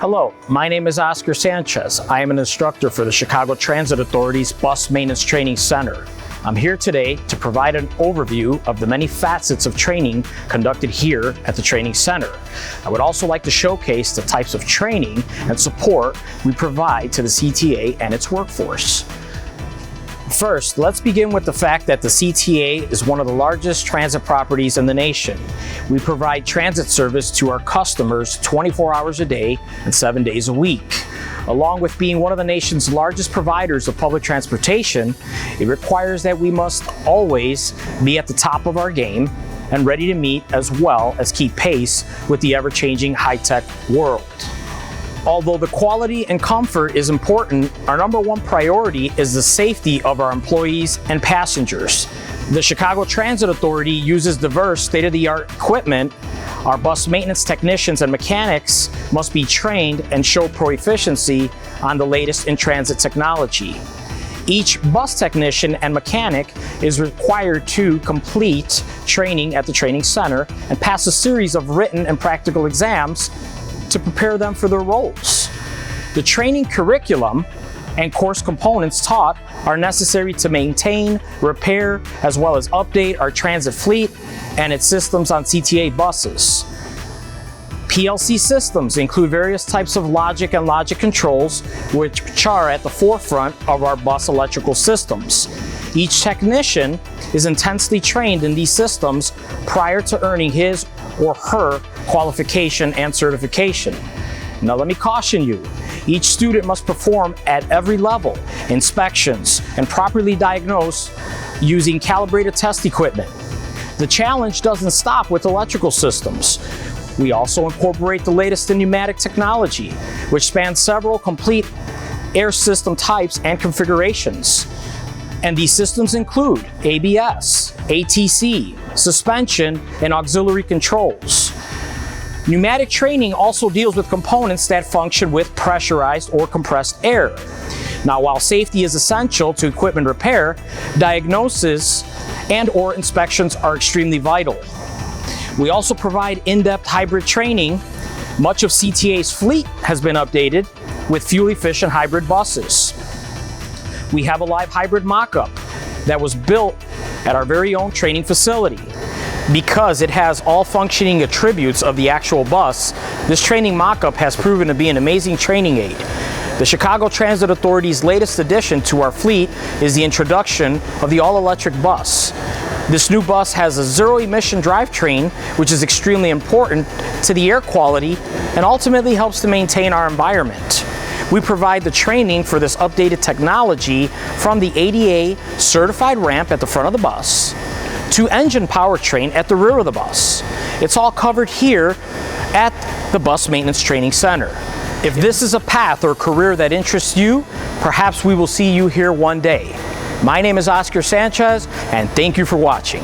Hello, my name is Oscar Sanchez. I am an instructor for the Chicago Transit Authority's Bus Maintenance Training Center. I'm here today to provide an overview of the many facets of training conducted here at the training center. I would also like to showcase the types of training and support we provide to the CTA and its workforce. First, let's begin with the fact that the CTA is one of the largest transit properties in the nation. We provide transit service to our customers 24 hours a day and 7 days a week. Along with being one of the nation's largest providers of public transportation, it requires that we must always be at the top of our game and ready to meet as well as keep pace with the ever-changing high-tech world. Although the quality and comfort is important, our number one priority is the safety of our employees and passengers. The Chicago Transit Authority uses diverse state-of-the-art equipment. Our bus maintenance technicians and mechanics must be trained and show proficiency on the latest in transit technology. Each bus technician and mechanic is required to complete training at the training center and pass a series of written and practical exams to prepare them for their roles. The training curriculum and course components taught are necessary to maintain, repair, as well as update our transit fleet and its systems on CTA buses. PLC systems include various types of logic and logic controls, which are at the forefront of our bus electrical systems. Each technician is intensely trained in these systems prior to earning his or her qualification and certification. Now let me caution you, each student must perform at every level inspections and properly diagnose using calibrated test equipment. The challenge doesn't stop with electrical systems. We also incorporate the latest in pneumatic technology, which spans several complete air system types and configurations. And these systems include ABS, ATC, suspension, and auxiliary controls. Pneumatic training also deals with components that function with pressurized or compressed air. Now, while safety is essential to equipment repair, diagnosis and/or inspections are extremely vital. We also provide in-depth hybrid training. Much of CTA's fleet has been updated with fuel-efficient hybrid buses. We have a live hybrid mock-up that was built at our very own training facility. Because it has all functioning attributes of the actual bus, this training mock-up has proven to be an amazing training aid. The Chicago Transit Authority's latest addition to our fleet is the introduction of the all-electric bus. This new bus has a zero-emission drivetrain, which is extremely important to the air quality and ultimately helps to maintain our environment. We provide the training for this updated technology from the ADA certified ramp at the front of the bus to engine powertrain at the rear of the bus. It's all covered here at the Bus Maintenance Training Center. If this is a path or career that interests you, perhaps we will see you here one day. My name is Oscar Sanchez, and thank you for watching.